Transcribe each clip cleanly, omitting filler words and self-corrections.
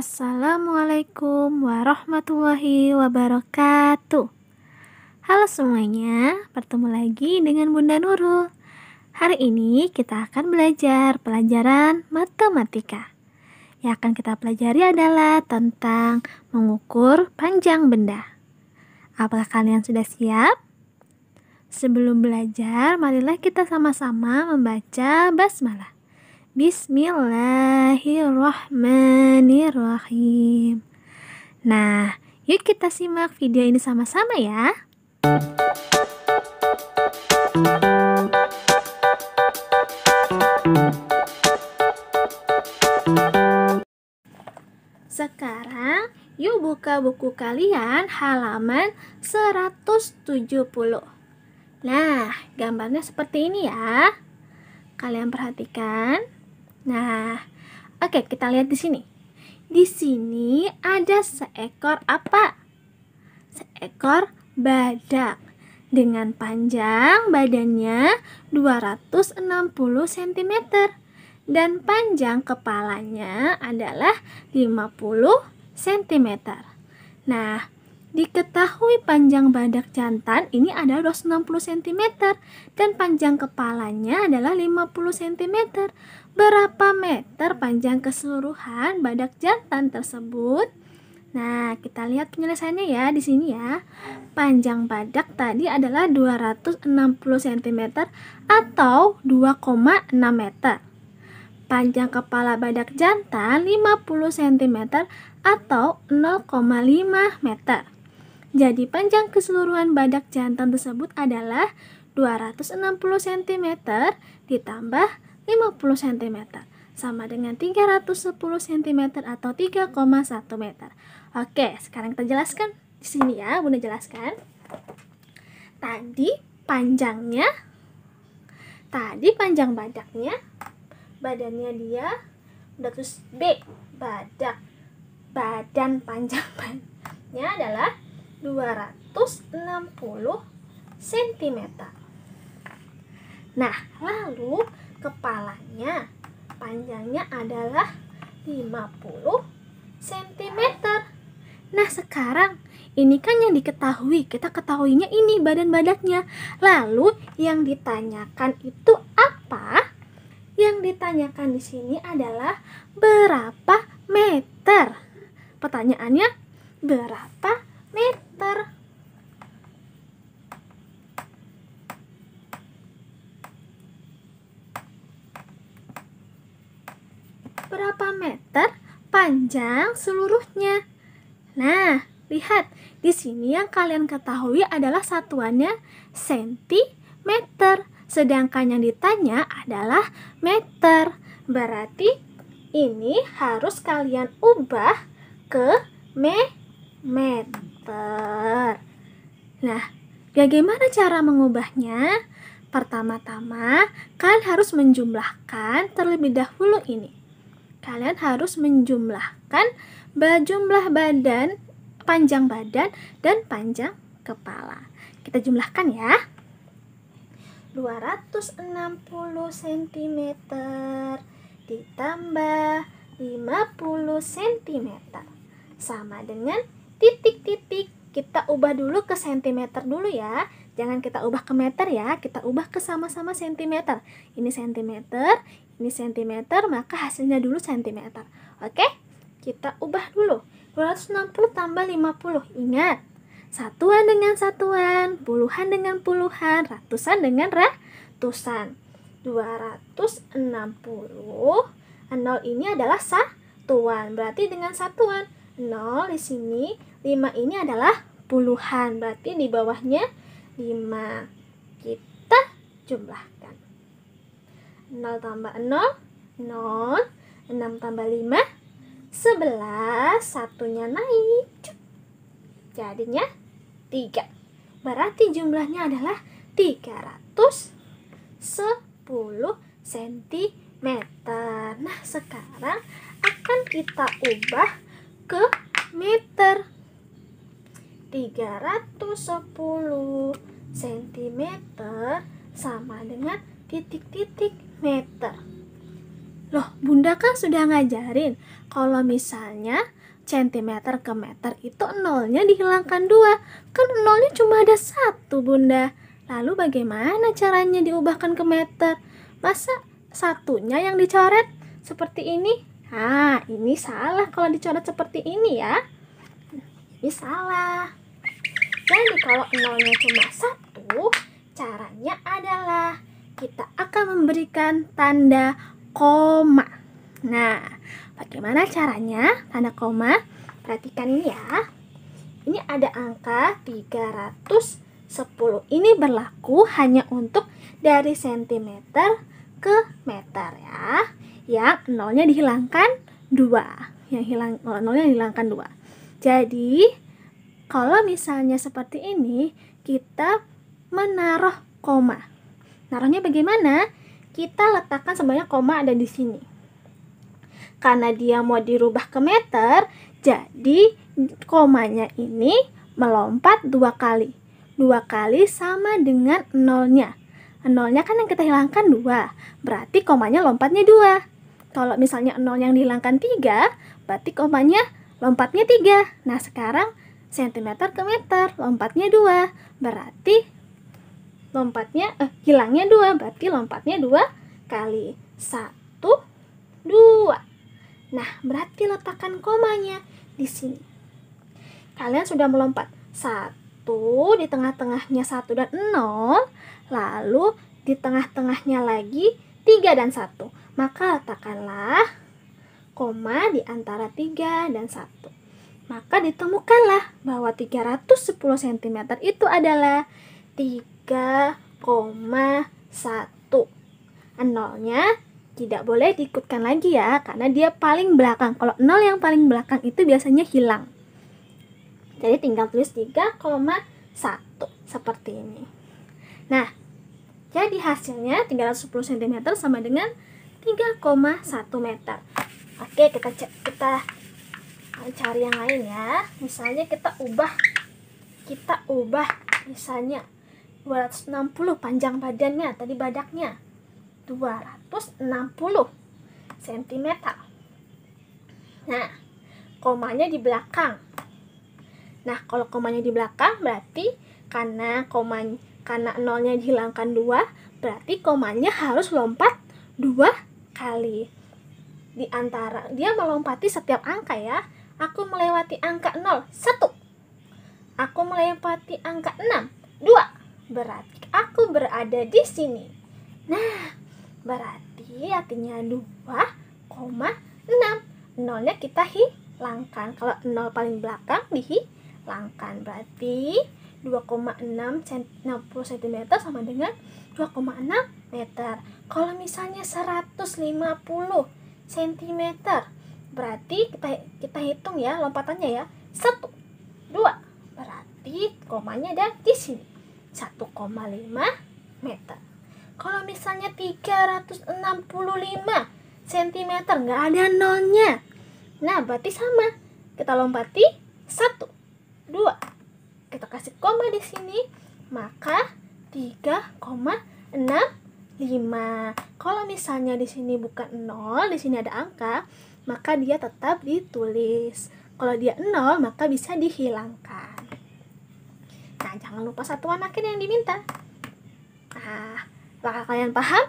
Assalamualaikum warahmatullahi wabarakatuh. Halo semuanya, bertemu lagi dengan Bunda Nurul. Hari ini kita akan belajar pelajaran matematika. Yang akan kita pelajari adalah tentang mengukur panjang benda. Apakah kalian sudah siap? Sebelum belajar, marilah kita sama-sama membaca basmalah. Bismillahirrahmanirrahim. Nah, yuk kita simak video ini sama-sama ya. Sekarang, yuk buka buku kalian halaman 170. Nah, gambarnya seperti ini ya. Kalian perhatikan. Nah, oke, kita lihat di sini. Di sini ada seekor apa? Seekor badak dengan panjang badannya 260 cm dan panjang kepalanya adalah 50 cm. Nah, diketahui panjang badak jantan ini adalah 260 cm dan panjang kepalanya adalah 50 cm. Berapa meter panjang keseluruhan badak jantan tersebut? Nah, kita lihat penyelesaiannya ya di sini ya. Panjang badak tadi adalah 260 cm atau 2,6 meter. Panjang kepala badak jantan 50 cm atau 0,5 meter. Jadi panjang keseluruhan badak jantan tersebut adalah 260 cm ditambah 50 cm sama dengan 310 cm atau 3,1 meter. Oke, sekarang kita jelaskan di sini ya, Bunda jelaskan. Tadi panjang badaknya, badannya dia, udah terus B, badan panjang badannya adalah 260 cm. Nah, lalu kepalanya panjangnya adalah 50 cm. Nah, sekarang ini kan yang diketahui, kita ketahuinya ini badan badaknya. Lalu yang ditanyakan itu apa? Yang ditanyakan di sini adalah berapa meter. Pertanyaannya berapa meter? Berapa meter panjang seluruhnya? Nah, lihat di sini yang kalian ketahui adalah satuannya sentimeter, sedangkan yang ditanya adalah meter. Berarti ini harus kalian ubah ke meter. Nah, bagaimana cara mengubahnya? Pertama-tama, kalian harus menjumlahkan terlebih dahulu ini. Kalian harus menjumlahkan jumlah badan, panjang badan, dan panjang kepala. Kita jumlahkan ya. 260 cm ditambah 50 cm sama dengan titik-titik. Kita ubah dulu ke cm dulu ya. Jangan kita ubah ke meter ya, kita ubah ke sama-sama cm. Ini cm, ini cm, maka hasilnya dulu cm. Oke? Kita ubah dulu. 260 tambah 50. Ingat, satuan dengan satuan, puluhan dengan puluhan, ratusan dengan ratusan. 260, 0 ini adalah satuan, berarti dengan satuan. 0 di sini, 5 ini adalah puluhan, berarti di bawahnya 5. Kita jumlahkan. 0 tambah 0, 0, 6 tambah 5, 11, satunya naik, jadinya 3. Berarti jumlahnya adalah 310 cm. Nah, sekarang akan kita ubah ke meter. 310 cm sama dengan titik-titik meter. Loh, Bunda kan sudah ngajarin kalau misalnya centimeter ke meter itu nolnya dihilangkan 2. Kan nolnya cuma ada 1, Bunda. Lalu bagaimana caranya diubahkan ke meter? Masa satunya yang dicoret seperti ini? Nah, ini salah kalau dicoret seperti ini ya. Ini salah. Jadi kalau nolnya cuma 1, caranya adalah kita akan memberikan tanda koma. Nah, bagaimana caranya tanda koma? Perhatikan ini ya. Ini ada angka 310. Ini berlaku hanya untuk dari sentimeter ke meter ya. Yang nolnya dihilangkan 2. Nolnya dihilangkan 2. Jadi, kalau misalnya seperti ini, kita menaruh koma. Naruhnya bagaimana? Kita letakkan sebenarnya koma ada di sini. Karena dia mau dirubah ke meter, jadi komanya ini melompat 2 kali. 2 kali sama dengan nolnya. Nolnya kan yang kita hilangkan 2, berarti komanya lompatnya 2. Kalau misalnya nol yang dihilangkan 3, berarti komanya lompatnya 3. Nah, sekarang sentimeter ke meter, lompatnya 2, berarti hilangnya 2, berarti lompatnya 2 kali. 1, 2. Nah, berarti letakkan komanya di sini. Kalian sudah melompat 1, di tengah-tengahnya 1 dan 0, lalu di tengah-tengahnya lagi 3 dan 1. Maka letakkanlah koma di antara 3 dan 1. Maka ditemukanlah bahwa 310 cm itu adalah 3,1. Nolnya tidak boleh diikutkan lagi ya, karena dia paling belakang. Kalau nol yang paling belakang itu biasanya hilang. Jadi tinggal tulis 3,1 seperti ini. Nah, jadi hasilnya 310 cm sama dengan 3,1 meter. Oke, kita cari yang lain ya. Misalnya kita ubah misalnya 260 panjang badannya, tadi badaknya 260 cm. Nah, komanya di belakang. Nah, kalau komanya di belakang berarti karena nolnya dihilangkan 2, berarti komanya harus lompat 2 kali. Di antara dia melompati setiap angka ya. Aku melewati angka 0, 1. Aku melewati angka 6, 2. Berarti aku berada di sini. Nah, berarti artinya 2,6. Nolnya kita hilangkan. Kalau 0 paling belakang dihilangkan. Berarti 2,60 cm sama dengan 2,6 meter. Kalau misalnya 150 cm, berarti kita hitung ya lompatannya ya. 1, 2. Berarti komanya ada di sini. 1,5 meter. Kalau misalnya 365 cm nggak ada nolnya. Nah, berarti sama. Kita lompati 1, 2. Kita kasih koma di sini, maka 3,65. Kalau misalnya di sini bukan 0, di sini ada angka, maka dia tetap ditulis. Kalau dia 0, maka bisa dihilangkan. Nah, jangan lupa satuan akhir yang diminta. Nah, apakah kalian paham?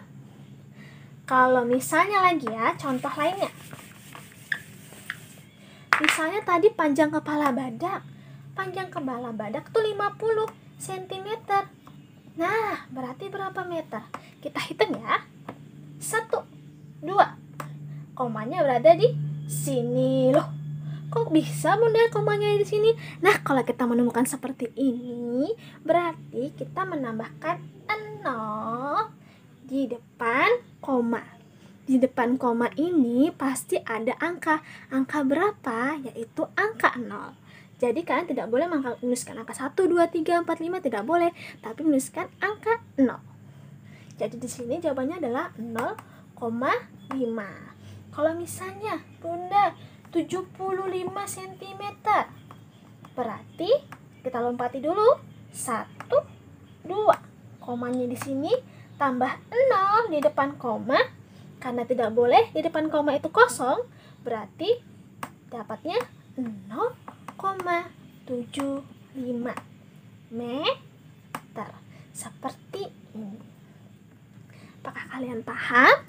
Kalau misalnya lagi ya, contoh lainnya. Misalnya tadi panjang kepala badak. Panjang kepala badak tuh 50 cm. Nah, berarti berapa meter? Kita hitung ya. 1, 2. Komanya berada di sini. Loh, kok bisa Bunda komanya di sini? Nah, kalau kita menemukan seperti ini, berarti kita menambahkan 0 di depan koma. Di depan koma ini pasti ada angka. Angka berapa? Yaitu angka 0. Jadi kalian tidak boleh menuliskan angka 1, 2, 3, 4, 5, tidak boleh. Tapi menuliskan angka 0. Jadi di sini jawabannya adalah 0,5. Kalau misalnya Bunda 75 cm, berarti kita lompati dulu. 1, 2. Komanya di sini tambah 0 di depan koma. Karena tidak boleh di depan koma itu kosong, berarti dapatnya 0,75 meter. Seperti ini. Apakah kalian paham?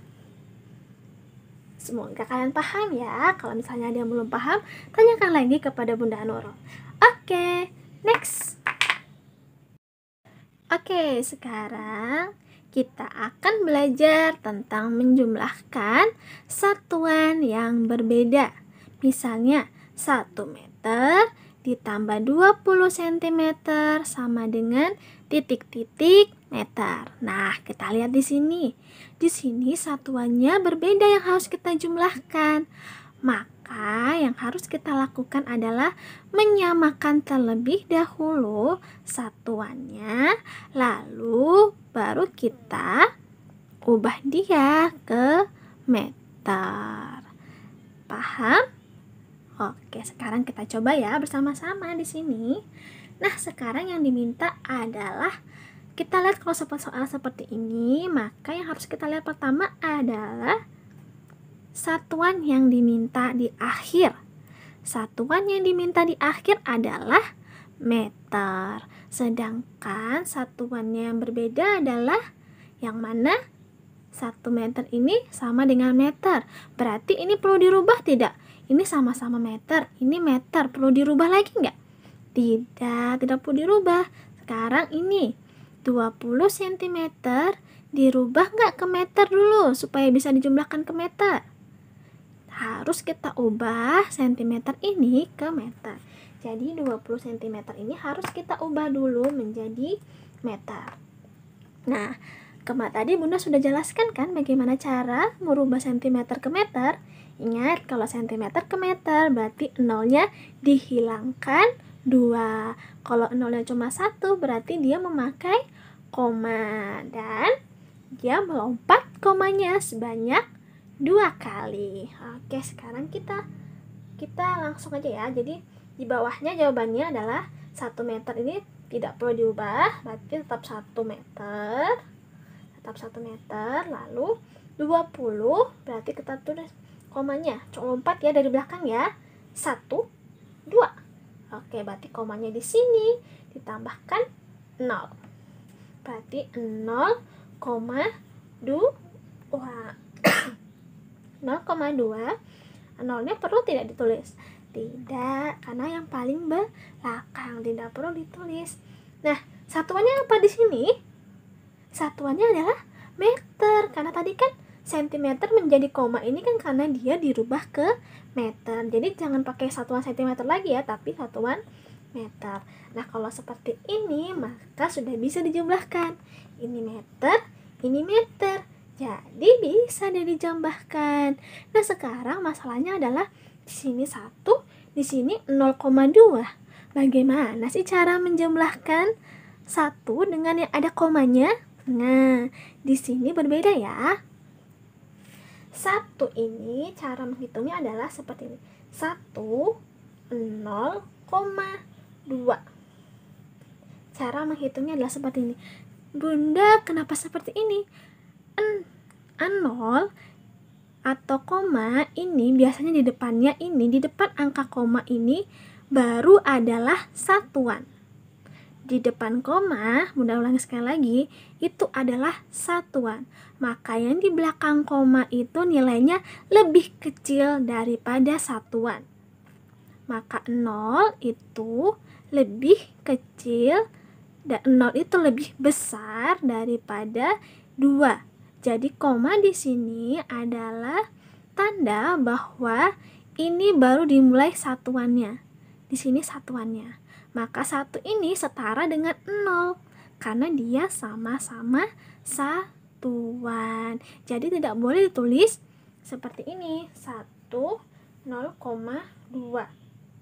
Semoga kalian paham ya. Kalau misalnya ada yang belum paham, tanyakan lagi kepada Bunda Nurul. Oke, next. Oke, sekarang kita akan belajar tentang menjumlahkan satuan yang berbeda. Misalnya, 1 meter ditambah 20 cm sama dengan titik-titik meter. Nah, kita lihat di sini. Di sini satuannya berbeda yang harus kita jumlahkan. Maka yang harus kita lakukan adalah menyamakan terlebih dahulu satuannya, lalu baru kita ubah dia ke meter. Paham? Oke, sekarang kita coba ya bersama-sama di sini. Nah, sekarang yang diminta adalah kita lihat kalau soal seperti ini, maka yang harus kita lihat pertama adalah satuan yang diminta di akhir. Satuan yang diminta di akhir adalah meter. Sedangkan satuannya yang berbeda adalah yang mana? 1 meter ini sama dengan meter. Berarti ini perlu dirubah tidak? Ini sama-sama meter, ini meter. Perlu dirubah lagi nggak? Tidak perlu dirubah. Sekarang ini 20 cm dirubah nggak ke meter dulu supaya bisa dijumlahkan ke meter? Harus kita ubah cm ini ke meter. Jadi 20 cm ini harus kita ubah dulu menjadi meter. Nah, kemarin tadi Bunda sudah jelaskan kan bagaimana cara merubah cm ke meter. Ingat, kalau cm ke meter berarti nolnya dihilangkan 2. Kalau nolnya cuma 1 berarti dia memakai koma dan dia melompat komanya sebanyak 2 kali. Oke, sekarang kita langsung aja ya. Jadi di bawahnya jawabannya adalah 1 meter ini tidak perlu diubah, berarti tetap 1 meter. Tetap 1 meter, lalu 20 berarti kita tulis komanya, lompat ya dari belakang ya. 1, 2. Oke, berarti komanya di sini ditambahkan 0. Berarti 0,2. 0,2. Nolnya perlu tidak ditulis? Tidak, karena yang paling belakang tidak perlu ditulis. Nah, satuannya apa di sini? Satuannya adalah meter, karena tadi kan sentimeter menjadi koma ini kan karena dia dirubah ke meter. Jadi jangan pakai satuan sentimeter lagi ya, tapi satuan meter. Nah, kalau seperti ini maka sudah bisa dijumlahkan. Ini meter, ini meter. Jadi bisa dijumlahkan. Nah, sekarang masalahnya adalah di sini 1, di sini 0,2. Bagaimana sih cara menjumlahkan 1 dengan yang ada komanya? Nah, di sini berbeda ya. 1 ini cara menghitungnya adalah seperti ini. 1, 0,2. Cara menghitungnya adalah seperti ini. Bunda, kenapa seperti ini? 0 atau koma ini biasanya di depannya ini, di depan angka koma ini baru adalah satuan. Di depan koma, Bunda ulangi sekali lagi, itu adalah satuan. Maka yang di belakang koma itu nilainya lebih kecil daripada satuan. Maka 0 itu lebih kecil dan 0 itu lebih besar daripada 2. Jadi koma di sini adalah tanda bahwa ini baru dimulai satuannya. Di sini satuannya. Maka 1 ini setara dengan 0 karena dia sama-sama satuan. Jadi tidak boleh ditulis seperti ini. 1, 0,2.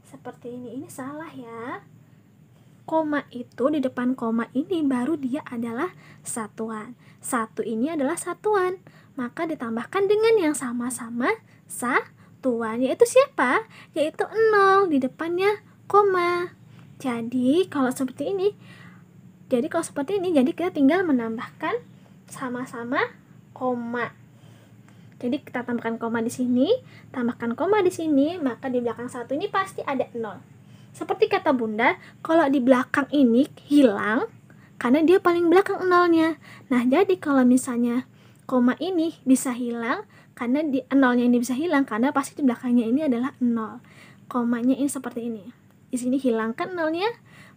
Seperti ini salah ya. Koma itu di depan koma ini baru dia adalah satuan. 1 ini adalah satuan. Maka ditambahkan dengan yang sama-sama satuan. Yaitu siapa? Yaitu 0 di depannya koma. Jadi kalau seperti ini, jadi kita tinggal menambahkan sama-sama koma. Jadi kita tambahkan koma di sini, tambahkan koma di sini, maka di belakang 1 ini pasti ada 0. Seperti kata Bunda, kalau di belakang ini hilang karena dia paling belakang 0-nya. Nah, jadi kalau misalnya koma ini bisa hilang karena di 0-nya ini bisa hilang karena pasti di belakangnya ini adalah 0. Komanya ini seperti ini. Di sini hilangkan 0-nya,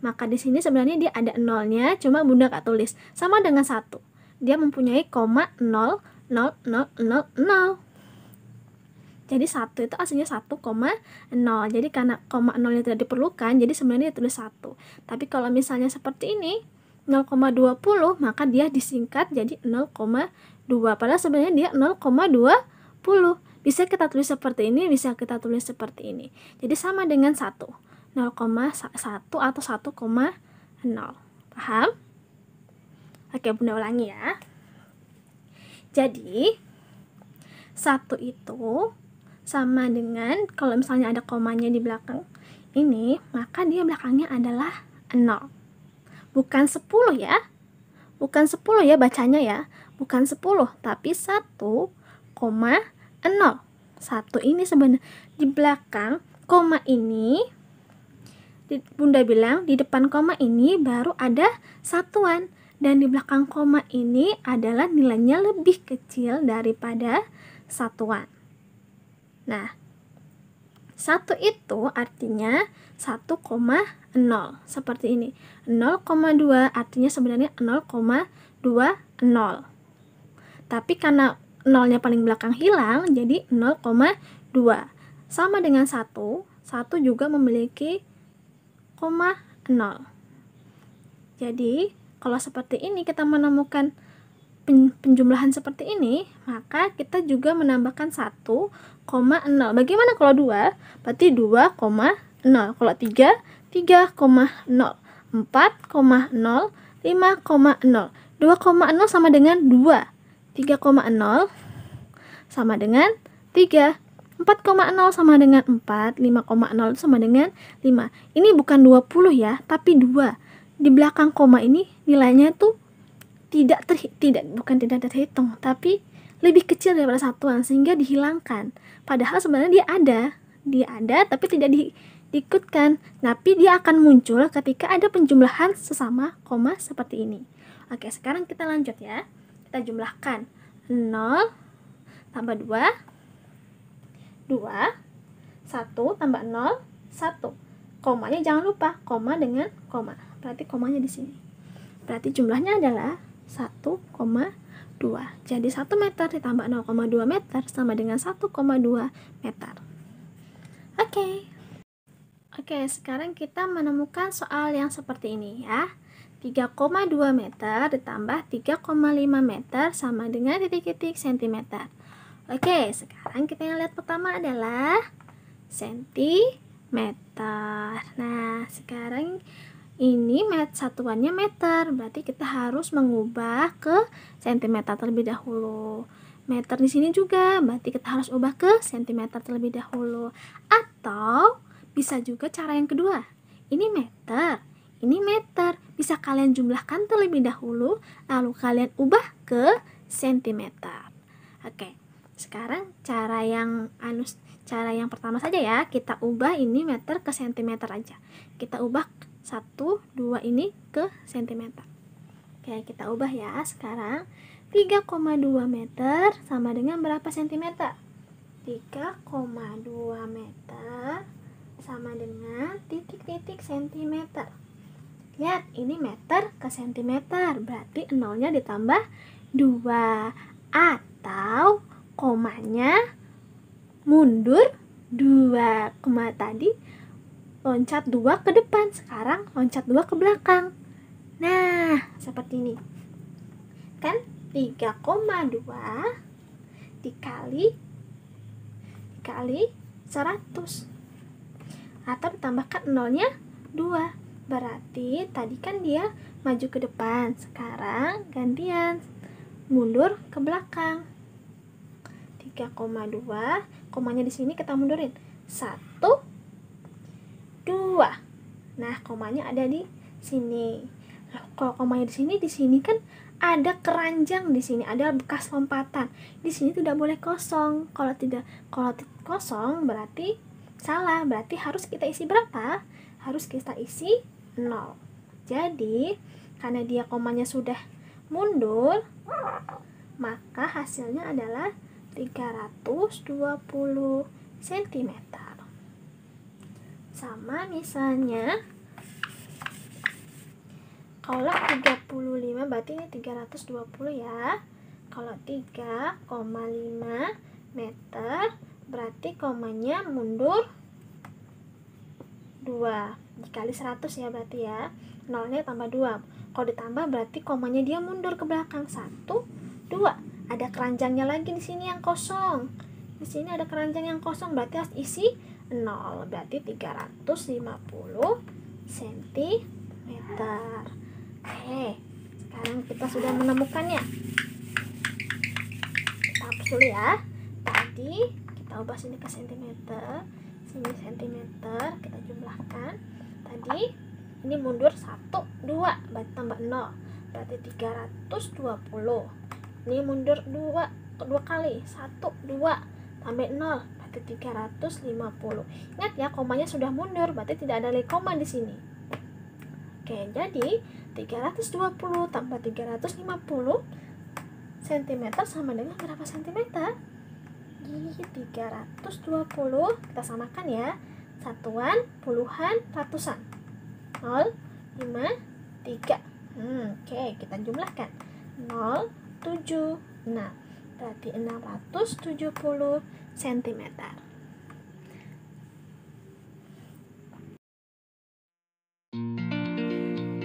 maka di sini sebenarnya dia ada 0-nya, cuma Bunda nggak tulis. Sama dengan 1. Dia mempunyai koma 0, 0, 0, 0, 0. Jadi 1 itu aslinya 1,0. Jadi karena koma 0 tidak diperlukan, jadi sebenarnya ditulis 1. Tapi kalau misalnya seperti ini, 0,20, maka dia disingkat jadi 0,2. Padahal sebenarnya dia 0,20. Bisa kita tulis seperti ini, bisa kita tulis seperti ini. Jadi sama dengan 1. 0,1 atau 1,0. Paham? Oke, Bunda ulangi ya. Jadi 1 itu sama dengan kalau misalnya ada komanya di belakang ini, maka dia belakangnya adalah 0. Bukan 10 ya. Bukan 10 ya bacanya ya. Bukan 10, tapi 1,0. 1 ini sebenarnya di belakang koma ini, Bunda bilang di depan koma ini baru ada satuan. Dan di belakang koma ini adalah nilainya lebih kecil daripada satuan. Nah, 1 itu artinya 1,0. Seperti ini. 0,2 artinya sebenarnya 0,20. Tapi karena 0-nya paling belakang hilang, jadi 0,2. Sama dengan 1. 1 juga memiliki koma 0. Jadi kalau seperti ini kita menemukan penjumlahan seperti ini, maka kita juga menambahkan 1,0. Bagaimana kalau 2? Berarti 2,0. Kalau 3, 3,0. 4,0. 5,0. 2,0 sama dengan 2. 3,0 sama dengan 3. 4,0 sama dengan 4. 5,0 sama dengan 5. Ini bukan 20 ya, tapi 2. Di belakang koma ini nilainya tuh tidak terhitung, tapi lebih kecil daripada satuan sehingga dihilangkan. Padahal sebenarnya dia ada tapi tidak diikutkan, tapi dia akan muncul ketika ada penjumlahan sesama koma seperti ini. Oke, sekarang kita lanjut ya. Kita jumlahkan 0 tambah 2, 2, 1 tambah 0, 1. Komanya jangan lupa, koma dengan koma. Berarti komanya di sini. Berarti jumlahnya adalah 1,2. Jadi 1 meter ditambah 0,2 meter sama dengan 1,2 meter. Oke, sekarang kita menemukan soal yang seperti ini ya. 3,2 meter ditambah 3,5 meter sama dengan titik-titik sentimeter. Oke, sekarang kita yang lihat pertama adalah sentimeter. Nah, sekarang ini satuannya meter, berarti kita harus mengubah ke sentimeter terlebih dahulu. Meter di sini juga, berarti kita harus ubah ke sentimeter terlebih dahulu. Atau bisa juga cara yang kedua. Ini meter, ini meter. Bisa kalian jumlahkan terlebih dahulu, lalu kalian ubah ke sentimeter. Oke, sekarang cara yang pertama saja ya. Kita ubah ini meter ke sentimeter aja. Kita ubah 1, 2 ini ke sentimeter. Oke, kita ubah ya. Sekarang 3,2 meter sama dengan berapa sentimeter? 3,2 meter sama dengan titik-titik sentimeter. Lihat, ini meter ke sentimeter. Berarti 0-nya ditambah 2. Atau komanya mundur 2. Koma tadi loncat 2 ke depan, sekarang loncat 2 ke belakang. Nah, seperti ini. Kan 3,2 dikali 100. Atau ditambahkan 0-nya 2. Berarti tadi kan dia maju ke depan, sekarang gantian mundur ke belakang. 3,2, komanya di sini kita mundurin. 1, 2. Nah, komanya ada di sini. Nah, kalau komanya di sini kan ada keranjang di sini, ada bekas lompatan. Di sini tidak boleh kosong. Kalau kosong berarti salah, berarti harus kita isi berapa? Harus kita isi 0. Jadi, karena dia komanya sudah mundur, maka hasilnya adalah 320 cm. Sama misalnya kalau 35 berarti ini 320 ya. Kalau 3,5 meter berarti komanya mundur 2 dikali 100 ya berarti ya. Nolnya tambah 2. Kalau ditambah berarti komanya dia mundur ke belakang 1, 2. Ada keranjangnya lagi di sini yang kosong. Di sini ada keranjang yang kosong berarti harus isi 0. Berarti 350 cm. Oke, sekarang kita sudah menemukannya. Kita hapus dulu ya. Tadi kita ubah sini ke cm, sini cm, kita jumlahkan. Tadi ini mundur 1, 2, berarti tambah 0, berarti 320. Ini mundur 2 kali, 1, 2, tambah 0, berarti 350. Ingat ya, komanya sudah mundur, berarti tidak ada lagi koma di sini. Oke, jadi 320 tambah 350 cm sama dengan berapa cm? 320 kita samakan ya. Satuan, puluhan, ratusan. 0, 5, 3. Oke, kita jumlahkan. 0, 7, 6. Berarti 670 cm.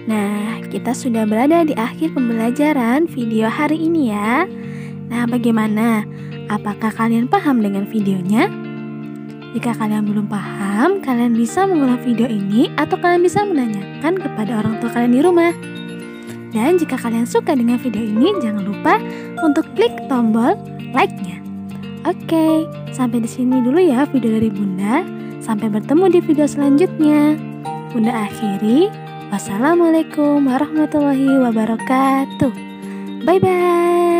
Nah, kita sudah berada di akhir pembelajaran video hari ini ya. Nah, bagaimana? Apakah kalian paham dengan videonya? Jika kalian belum paham, kalian bisa mengulang video ini atau kalian bisa menanyakan kepada orang tua kalian di rumah. Dan jika kalian suka dengan video ini, jangan lupa untuk klik tombol like-nya. Oke, sampai di sini dulu ya video dari Bunda. Sampai bertemu di video selanjutnya. Bunda akhiri. Wassalamualaikum warahmatullahi wabarakatuh. Bye-bye.